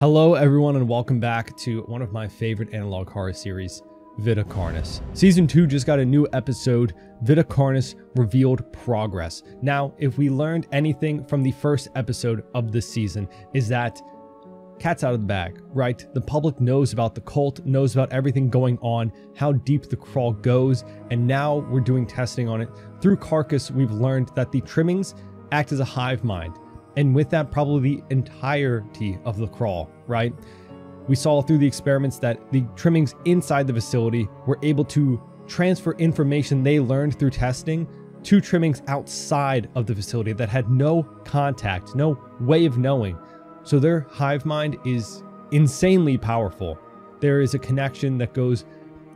Hello everyone and welcome back to one of my favorite analog horror series, Vita-Carnis. Season 2 just got a new episode, Vita-Carnis Revealed Progress. Now, if we learned anything from the first episode of this season, is that cat's out of the bag, right? The public knows about the cult, knows about everything going on, how deep the crawl goes, and now we're doing testing on it. Through Carcass, we've learned that the trimmings act as a hive mind. And with that, probably the entirety of the crawl, right? We saw through the experiments that the trimmings inside the facility were able to transfer information they learned through testing to trimmings outside of the facility that had no contact, no way of knowing. So their hive mind is insanely powerful. There is a connection that goes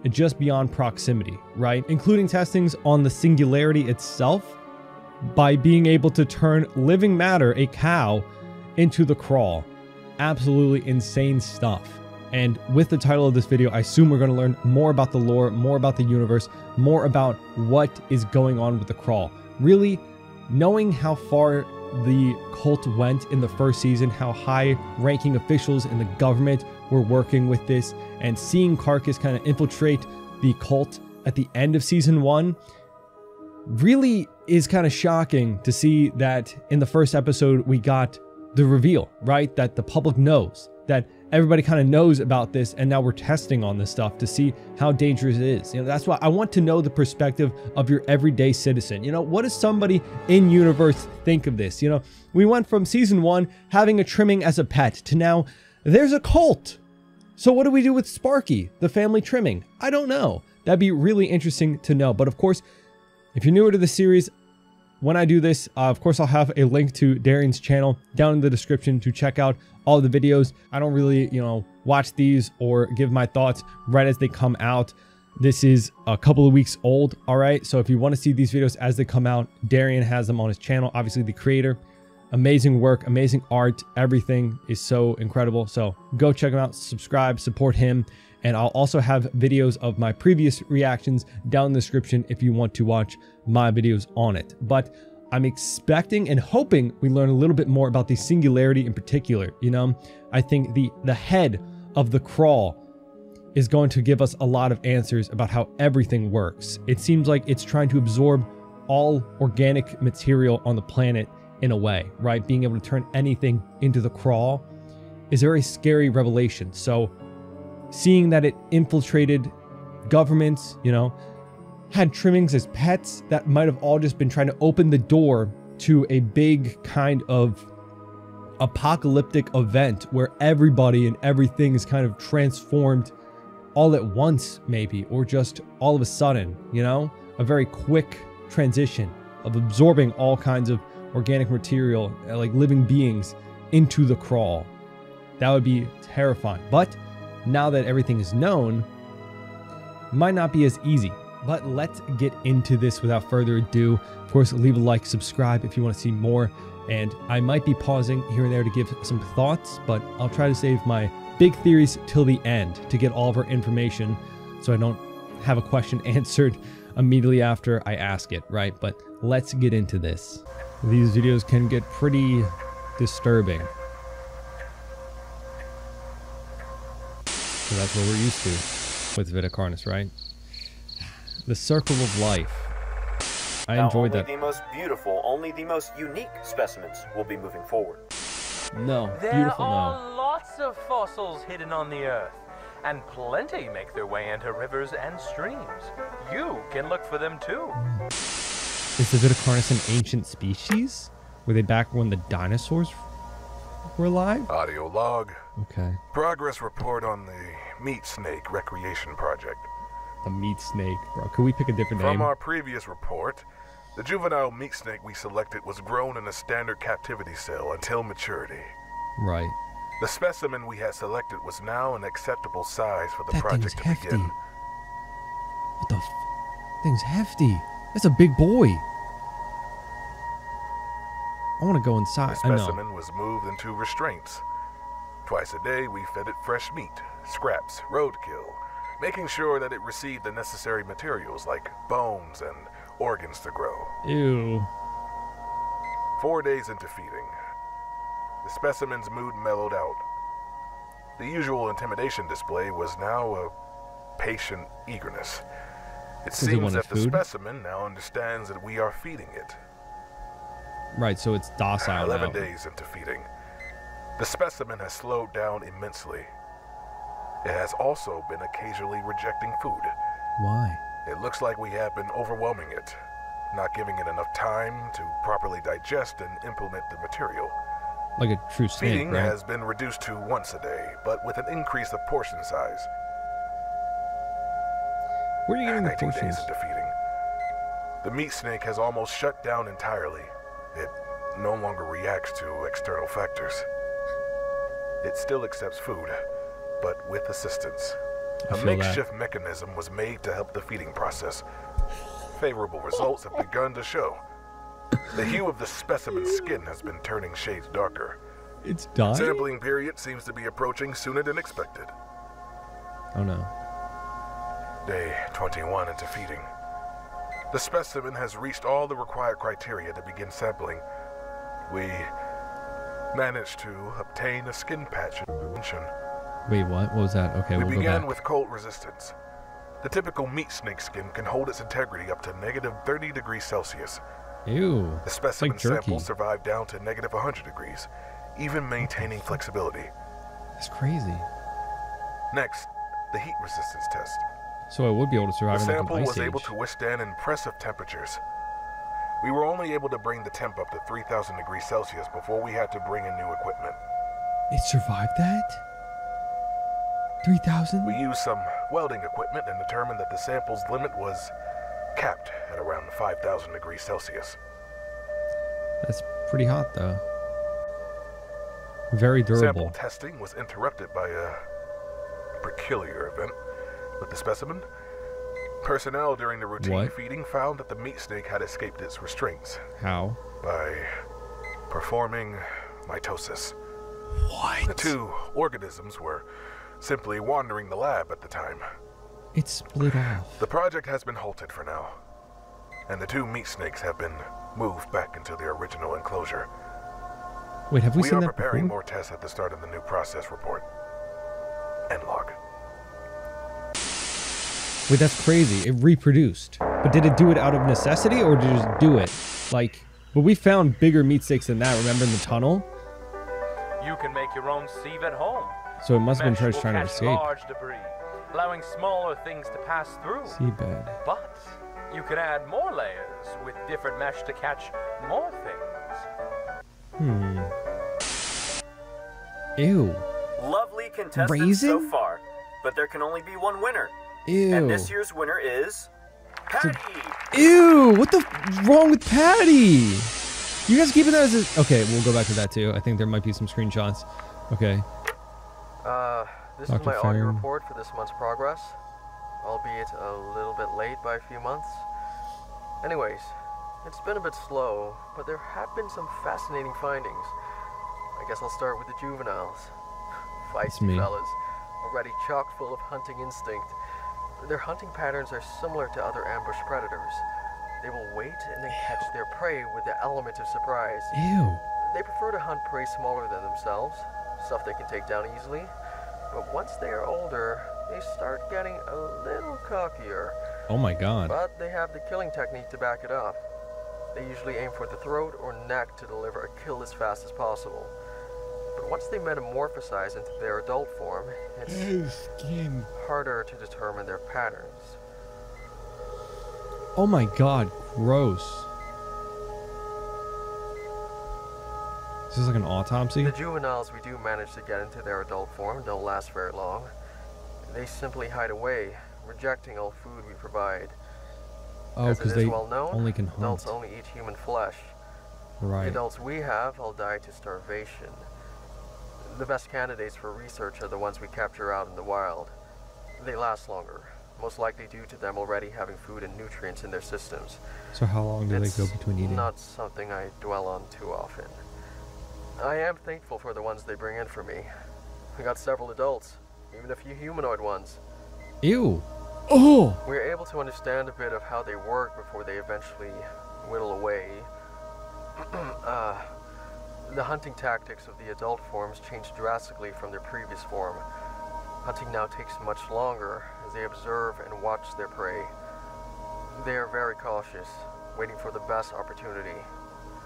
just beyond proximity, right? Including testings on the singularity itself, by being able to turn living matter, a cow, into the crawl. Absolutely insane stuff. And with the title of this video, I assume we're going to learn more about the lore, more about the universe, more about what is going on with the crawl. Really, knowing how far the cult went in the first season, how high-ranking officials in the government were working with this, and seeing Carcass kind of infiltrate the cult at the end of season 1, really is kind of shocking to see that in the first episode we got the reveal, right? That the public knows, that everybody kind of knows about this, and now we're testing on this stuff to see how dangerous it is. You know, that's why I want to know the perspective of your everyday citizen. You know, what does somebody in universe think of this? You know, we went from season 1 having a trimming as a pet to now there's a cult. So what do we do with Sparky, the family trimming? I don't know. That'd be really interesting to know. But of course, if you're newer to the series, when I do this, of course, I'll have a link to Darian's channel down in the description to check out all the videos. I don't really, watch these or give my thoughts right as they come out. This is a couple of weeks old, all right? So if you want to see these videos as they come out, Darian has them on his channel, obviously the creator. Amazing work, amazing art, everything is so incredible. So go check him out, subscribe, support him. And I'll also have videos of my previous reactions down in the description if you want to watch my videos on it. But I'm expecting and hoping we learn a little bit more about the singularity in particular. I think the head of the crawl is going to give us a lot of answers about how everything works. It seems like it's trying to absorb all organic material on the planet in a way, right? Being able to turn anything into the crawl is a very scary revelation. So seeing that it infiltrated governments, had trimmings as pets, that might have all just been trying to open the door to a big kind of apocalyptic event where everybody and everything is kind of transformed all at once, maybe, or just all of a sudden, a very quick transition of absorbing all kinds of organic material, like living beings, into the crawl. That would be terrifying. But now that everything is known, might not be as easy. But let's get into this without further ado. Of course, leave a like, subscribe if you want to see more. And I might be pausing here and there to give some thoughts, but I'll try to save my big theories till the end to get all of our information so I don't have a question answered immediately after I ask it, right? But let's get into this. These videos can get pretty disturbing. So that's what we're used to with Vita-Carnis, right? The circle of life. I enjoyed that. Only the most beautiful, only the most unique specimens will be moving forward. No, there beautiful are no. lots of fossils hidden on the earth, and plenty make their way into rivers and streams. You can look for them too. Is the Vita-Carnis an ancient species? Were they back when the dinosaurs were alive? Audio log. Okay. Progress report on the Meat Snake Recreation Project. A meat snake, bro. Could we pick a different name? From our previous report, the juvenile meat snake we selected was grown in a standard captivity cell until maturity. Right. The specimen we had selected was now an acceptable size for the That project thing's to hefty. begin. What the f? Thing's hefty. That's a big boy. I want to go The inside. I know. specimen was moved into restraints. Twice a day, we fed it fresh meat, scraps, roadkill, making sure that it received the necessary materials like bones and organs to grow. Ew. 4 days into feeding, the specimen's mood mellowed out. The usual intimidation display was now a patient eagerness. It Does it seems want that the food? specimen now understands that we are feeding it. Right, so it's docile 11 now. days into feeding, the specimen has slowed down immensely. It has also been occasionally rejecting food. Why? It looks like we have been overwhelming it, not giving it enough time to properly digest and implement the material. Like a true snake, Feeding right? has been reduced to once a day, but with an increase of portion size. Where are you getting the 19 portions? days into feeding, the meat snake has almost shut down entirely. It no longer reacts to external factors. It still accepts food, but with assistance. I A feel that. makeshift mechanism was made to help the feeding process. Favorable results have begun to show. The hue of the specimen's skin has been turning shades darker. It's dying? Sampling period seems to be approaching sooner than expected. Oh no. Day 21 into feeding. The specimen has reached all the required criteria to begin sampling. We managed to obtain a skin patch intervention. Wait, what? What was that? Okay, We we'll go began back. with cold resistance. The typical meat snake skin can hold its integrity up to negative 30 degrees Celsius. Ew. The specimen like jerky. sample survived down to negative 100 degrees, even maintaining flexibility. That's crazy. Next, the heat resistance test. So I would be able to The survive in like sample an ice was able age. to withstand impressive temperatures. We were only able to bring the temp up to 3,000 degrees Celsius before we had to bring in new equipment. It survived that? 3,000? We used some welding equipment and determined that the sample's limit was capped at around 5,000 degrees Celsius. That's pretty hot though. Very Sample durable. testing was interrupted by a peculiar event with the specimen. Personnel during the routine What? feeding found that the meat snake had escaped its restraints How? by performing mitosis. What? The two organisms were simply wandering the lab at the time. It split off. The project has been halted for now, and the two meat snakes have been moved back into their original enclosure. Wait, have we We seen are that preparing before? more tests at the start of the new process report. End log. Wait, that's crazy. It reproduced. But did it do it out of necessity or did it just do it? Like, but we found bigger meat sticks than that, remember, in the tunnel? You can make your own sieve at home. So it must have been Mesh trying will to catch escape. large debris, allowing smaller things to pass through. Seabed. But you can add more layers with different mesh to catch more things. Ew. Lovely contestants Raisin? so far, but there can only be one winner. Ew. And this year's winner is Patty. Ew, what the wrong with Patty? You guys keeping that as a... Okay, we'll go back to that too. I think there might be some screenshots. Okay. This Dr. is my audio Fern. report for this month's progress, albeit a little bit late by a few months. Anyways, it's been a bit slow, but there have been some fascinating findings. I guess I'll start with the juveniles. That's me. Feisty fellas, already chock full of hunting instinct. Their hunting patterns are similar to other ambush predators. They will wait and then catch their prey with the element of surprise. Ew. They prefer to hunt prey smaller than themselves, stuff they can take down easily. But once they are older, they start getting a little cockier. Oh my god. But they have the killing technique to back it up. They usually aim for the throat or neck to deliver a kill as fast as possible. But once they metamorphosize into their adult form, it's harder to determine their patterns. Oh my god, gross. Is this like an autopsy? The juveniles we do manage to get into their adult form don't last very long. They simply hide away, rejecting all food we provide. Oh, As it because is they well known, only can hunt. adults only eat human flesh. The Right. adults we have all die to starvation. The best candidates for research are the ones we capture out in the wild. They last longer, most likely due to them already having food and nutrients in their systems. So how long do It's they go between eating? not something I dwell on too often. I am thankful for the ones they bring in for me. We got several adults, even a few humanoid ones. Ew. Oh! We're able to understand a bit of how they work before they eventually whittle away. The hunting tactics of the adult forms changed drastically from their previous form. Hunting now takes much longer as they observe and watch their prey. They are very cautious, waiting for the best opportunity.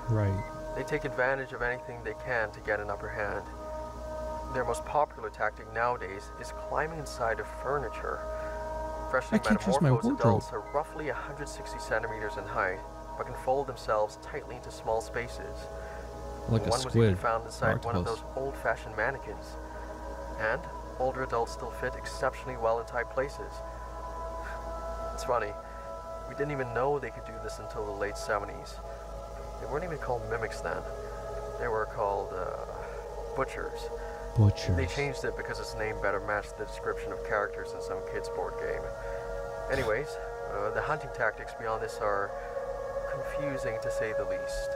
Right. They take advantage of anything they can to get an upper hand. Their most popular tactic nowadays is climbing inside of furniture. Freshly I can't trust my metamorphosed wardrobe. adults are roughly 160 centimeters in height, but can fold themselves tightly into small spaces. Like a One was even squid. found inside one of Octopus. those old-fashioned mannequins. And older adults still fit exceptionally well in tight places. It's funny, we didn't even know they could do this until the late 70s. They weren't even called mimics then. They were called, butchers. Butchers. They changed it because its name better matched the description of characters in some kid's board game. Anyways, the hunting tactics beyond this are confusing to say the least.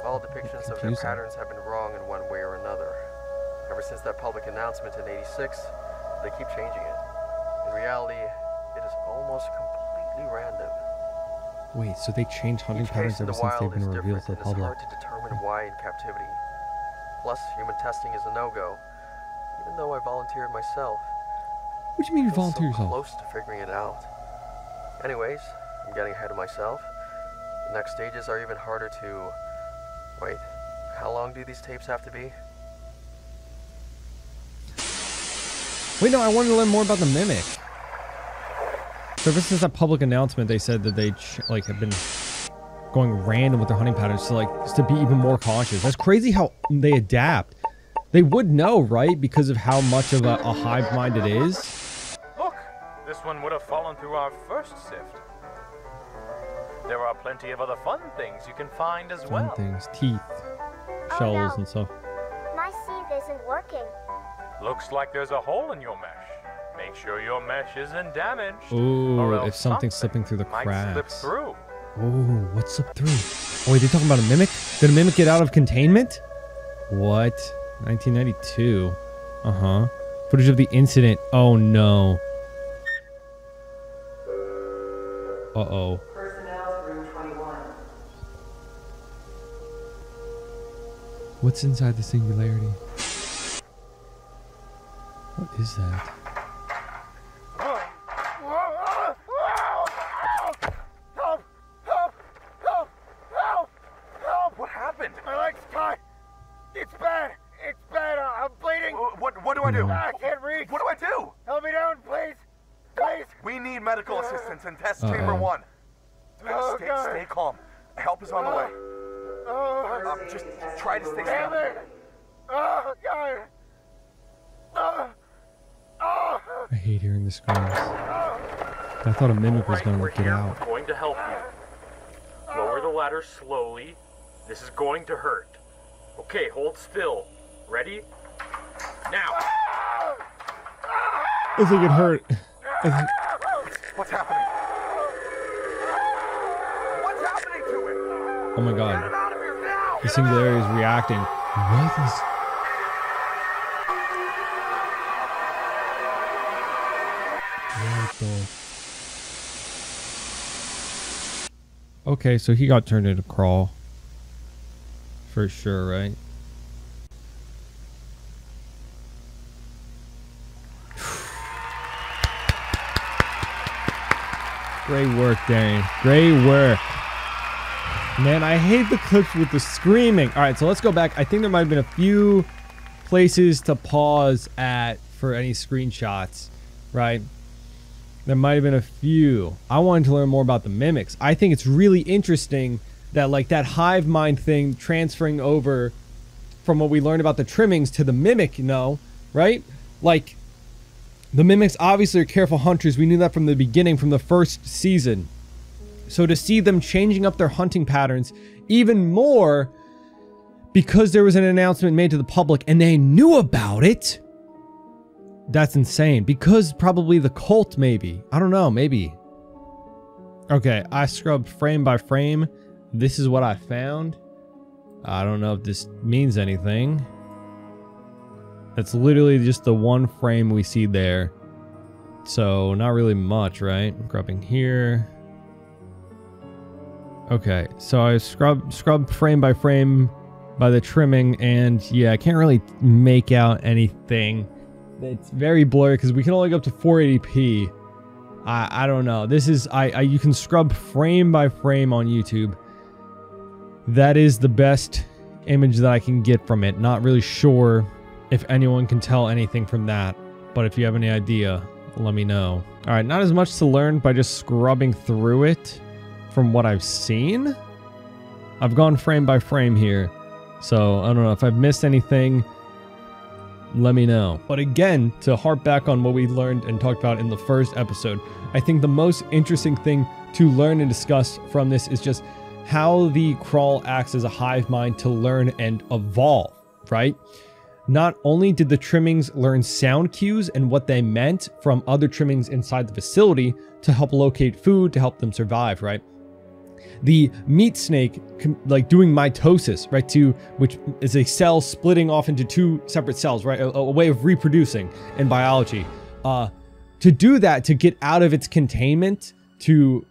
All depictions of their Confusing. patterns have been wrong in one way or another. Ever since that public announcement in '86, they keep changing it. In reality, it is almost completely random. Wait, so they changed hunting Each patterns case in ever the since they've wild been is revealed different, to the and it's public? hard to determine why in captivity. Plus, human testing is a no-go, even though I volunteered myself. What do you mean you Feel volunteer so yourself? close to figuring it out. Anyways, I'm getting ahead of myself. The next stages are even harder to... Wait, how long do these tapes have to be? Wait, no, I wanted to learn more about the mimic. So ever since that public announcement, they said that they have been going random with their hunting patterns to be even more cautious. That's crazy how they adapt. They would know, right? Because of how much of a hive mind it is. Look, this one would have fallen through our first sift. There are plenty of other fun things you can find as Fun well. things, teeth, shells, no. and stuff. My sieve isn't working. Looks like there's a hole in your mesh. Make sure your mesh isn't damaged. Ooh, or else if something's slipping through the might slip cracks. through. Ooh, what's up through? Oh, wait, they're talking about a mimic? Did a mimic get out of containment? What? 1992. Uh-huh. Footage of the incident. Oh, no. Uh-oh. Personnel room 21. What's inside the singularity? What is that? What happened? My leg's tied. It's bad. It's bad. I'm bleeding. What do I do? I can't reach. What do I do? Help me down, please. Please. We need medical assistance in test chamber Uh-oh. 1. Oh, God. Stay calm. Help is on the way. Oh, Just try to stay damn still. it. Oh, God. Oh. Oh. I hate hearing the screams. I thought a mimic was going to get out. We're going to help you. Lower the ladder slowly. This is going to hurt. Okay, hold still. Ready? Now! I think it hurt. What's happening? What's happening to it? Oh my god. The singularity is reacting. What is... What the... Okay, so he got turned into Crawl. For sure, right? Great work, Darian. Great work. Man, I hate the clips with the screaming. All right, so let's go back. I think there might have been a few places to pause at for any screenshots, right? There might have been a few. I wanted to learn more about the mimics. I think it's really interesting that like that hive mind thing transferring over from what we learned about the trimmings to the mimic, you know, right? Like the mimics obviously are careful hunters. We knew that from the beginning, from the first season. So to see them changing up their hunting patterns even more because there was an announcement made to the public and they knew about it, that's insane. Because probably the cult, maybe. I don't know, maybe. Okay, I scrubbed frame by frame. This is what I found. I don't know if this means anything. That's literally just the one frame we see there. So not really much, right? Grubbing here. Okay, so I scrubbed frame by frame by the trimming, and yeah, I can't really make out anything. It's very blurry because we can only go up to 480p. I don't know. This is you can scrub frame by frame on YouTube. That is the best image that I can get from it. Not really sure if anyone can tell anything from that, but if you have any idea, let me know. All right, not as much to learn by just scrubbing through it from what I've seen. I've gone frame by frame here, so I don't know if I've missed anything. Let me know. But again, to harp back on what we learned and talked about in the first episode, I think the most interesting thing to learn and discuss from this is just how the Crawl acts as a hive mind to learn and evolve, right? Not only did the trimmings learn sound cues and what they meant from other trimmings inside the facility to help locate food, to help them survive, right? The meat snake, like doing mitosis, right, which is a cell splitting off into two separate cells, right, a way of reproducing in biology. To do that, to get out of its containment, to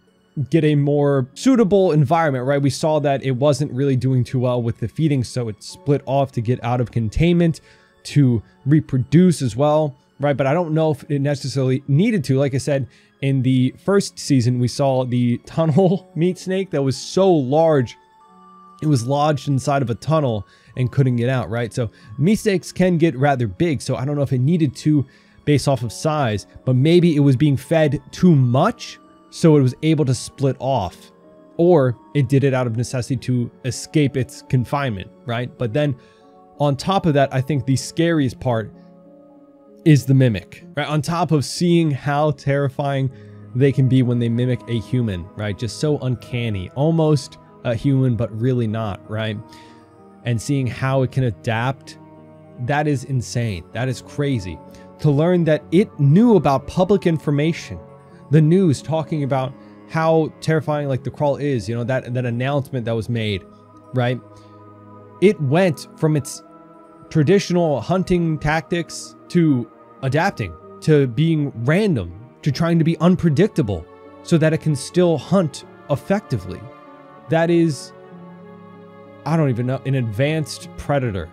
get a more suitable environment, right? We saw that it wasn't really doing too well with the feeding, so it split off to get out of containment, to reproduce as well, right? But I don't know if it necessarily needed to. Like I said, in the first season, we saw the tunnel meat snake that was so large, it was lodged inside of a tunnel and couldn't get out, right? So meat snakes can get rather big, so I don't know if it needed to based off of size, but maybe it was being fed too much, so it was able to split off, or it did it out of necessity to escape its confinement, right? But then on top of that, I think the scariest part is the mimic, right? On top of seeing how terrifying they can be when they mimic a human, right? Just so uncanny, almost a human, but really not, right? And seeing how it can adapt, that is insane. That is crazy. To learn that it knew about public information, the news talking about how terrifying like the Crawl is, you know, that announcement that was made, right? It went from its traditional hunting tactics to adapting, to being random, to trying to be unpredictable so that it can still hunt effectively. That is, I don't even know, an advanced predator,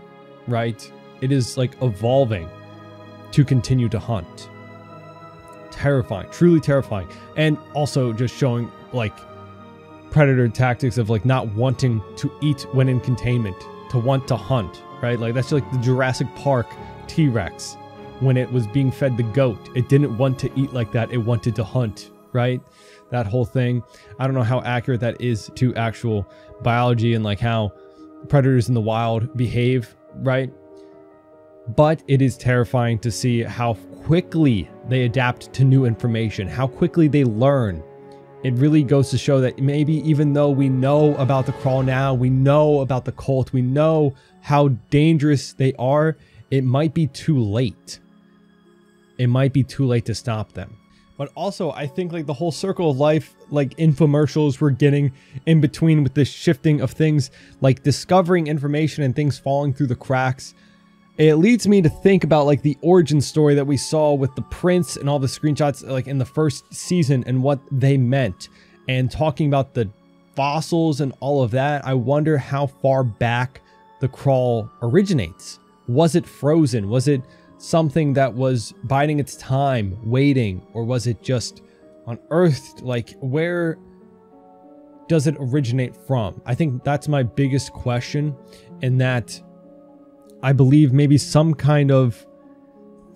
right? It is like evolving to continue to hunt. Terrifying, truly terrifying. And also just showing like predator tactics of like not wanting to eat when in containment, to want to hunt, right? Like that's like the Jurassic Park T-Rex. When it was being fed the goat, it didn't want to eat like that. It wanted to hunt, right? That whole thing. I don't know how accurate that is to actual biology and like how predators in the wild behave, right? But it is terrifying to see how quickly they adapt to new information, how quickly they learn. It really goes to show that maybe even though we know about the Crawl now, we know about the cult, we know how dangerous they are, it might be too late. It might be too late to stop them. But also, I think like the whole Circle of Life, like infomercials we're getting in between with this shifting of things, like discovering information and things falling through the cracks. It leads me to think about like the origin story that we saw with the prints and all the screenshots like in the first season and what they meant. And talking about the fossils and all of that, I wonder how far back the Crawl originates. Was it frozen? Was it something that was biding its time, waiting? Or was it just unearthed? Like, where does it originate from? I think that's my biggest question, in that I believe maybe some kind of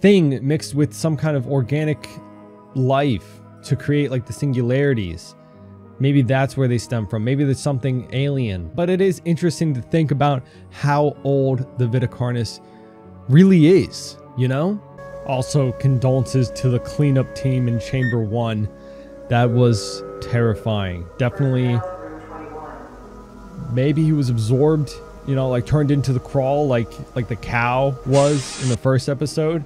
thing mixed with some kind of organic life to create like the singularities. Maybe that's where they stem from. Maybe there's something alien. But it is interesting to think about how old the Viticarnus really is, you know? Also, condolences to the cleanup team in Chamber 1. That was terrifying. Definitely, maybe he was absorbed, you know, like turned into the Crawl like the cow was in the first episode.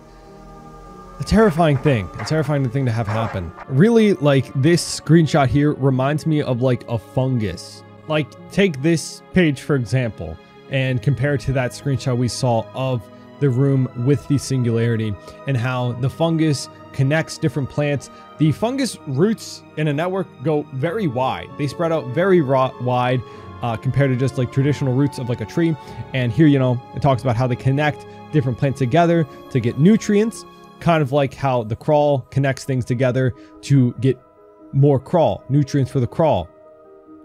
A terrifying thing. A terrifying thing to have happen. Really, like, this screenshot here reminds me of like a fungus. Like, take this page for example and compare it to that screenshot we saw of the room with the singularity and how the fungus connects different plants. The fungus roots in a network go very wide. They spread out very wide. compared to just like traditional roots of like a tree. And here, you know, it talks about how they connect different plants together to get nutrients, kind of like how the crawl connects things together to get more crawl, nutrients for the crawl,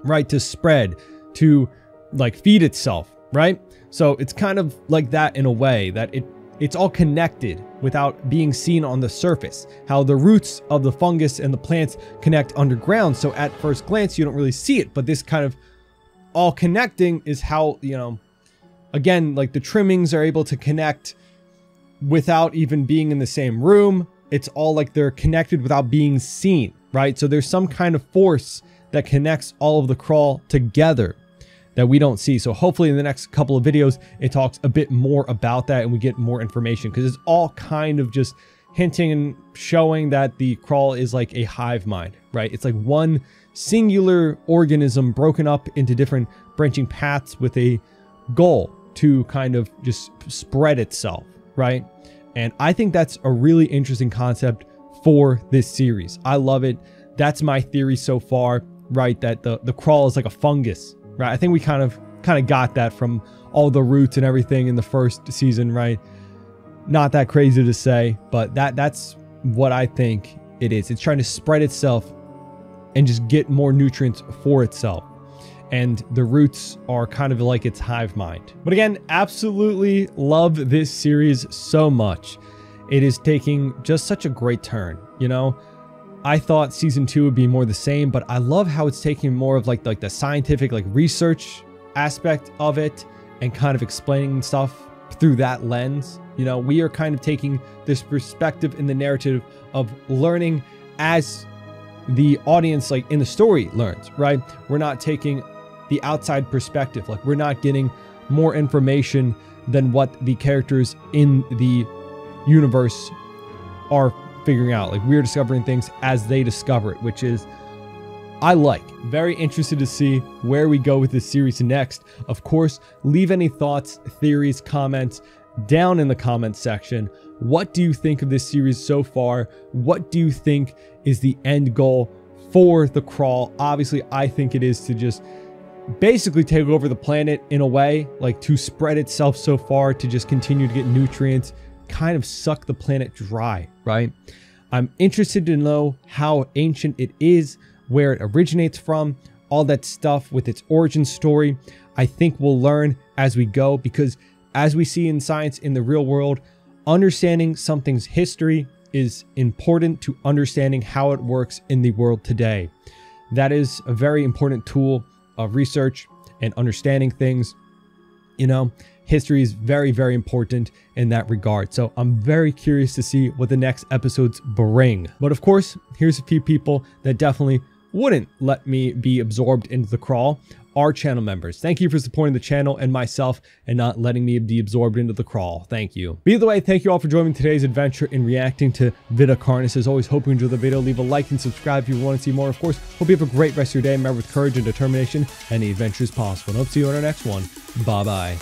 right? To spread, to like feed itself, right? So it's kind of like that in a way that it's all connected without being seen on the surface. How the roots of the fungus and the plants connect underground. So at first glance, you don't really see it, but this kind of all connecting is how, you know, again, like the trimmings are able to connect without even being in the same room. It's all like they're connected without being seen, right? So there's some kind of force that connects all of the crawl together that we don't see. So hopefully in the next couple of videos, it talks a bit more about that and we get more information, because it's all kind of just hinting and showing that the crawl is like a hive mind, right? It's like one singular organism broken up into different branching paths with a goal to kind of just spread itself, right? And I think that's a really interesting concept for this series. I love it. That's my theory so far, right? That the crawl is like a fungus, right? I think we kind of got that from all the roots and everything in the first season, right? Not that crazy to say, but that's what I think it is. It's trying to spread itself and just get more nutrients for itself. And the roots are kind of like its hive mind. But again, absolutely love this series so much. It is taking just such a great turn, you know? I thought season 2 would be more the same, but I love how it's taking more of like the scientific like research aspect of it and kind of explaining stuff through that lens. You know, we are kind of taking this perspective in the narrative of learning as the audience, like in the story, learns, right? We're not taking the outside perspective. Like we're not getting more information than what the characters in the universe are figuring out. Like we're discovering things as they discover it, which is I like. Very interested to see where we go with this series next. Of course, leave any thoughts, theories, comments down in the comments section. What do you think of this series so far? What do you think is the end goal for the crawl? Obviously, I think it is to just basically take over the planet in a way, like to spread itself so far, to just continue to get nutrients, kind of suck the planet dry, right? I'm interested to know how ancient it is, where it originates from, all that stuff with its origin story. I think we'll learn as we go, because as we see in science in the real world, understanding something's history is important to understanding how it works in the world today. That is a very important tool of research and understanding things. You know, history is very, very important in that regard. So I'm very curious to see what the next episodes bring. But of course, here's a few people that definitely wouldn't let me be absorbed into the crawl. Our channel members. Thank you for supporting the channel and myself and not letting me be absorbed into the crawl. Thank you. But either way, thank you all for joining today's adventure in reacting to Vita Carnis. As always, hope you enjoyed the video. Leave a like and subscribe if you want to see more. Of course, hope you have a great rest of your day. Remember, with courage and determination, any adventure is possible. And hope to see you on our next one. Bye-bye.